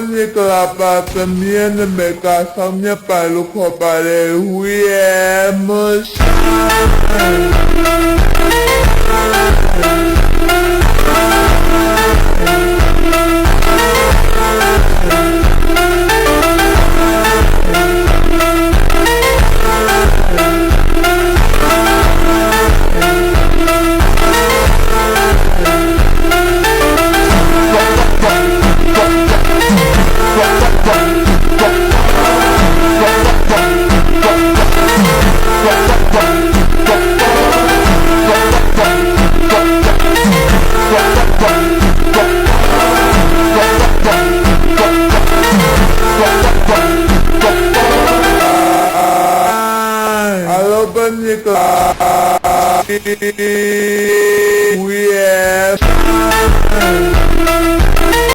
ni kelapa pemian mereka samnya palu kopare huye Halo peniklah we have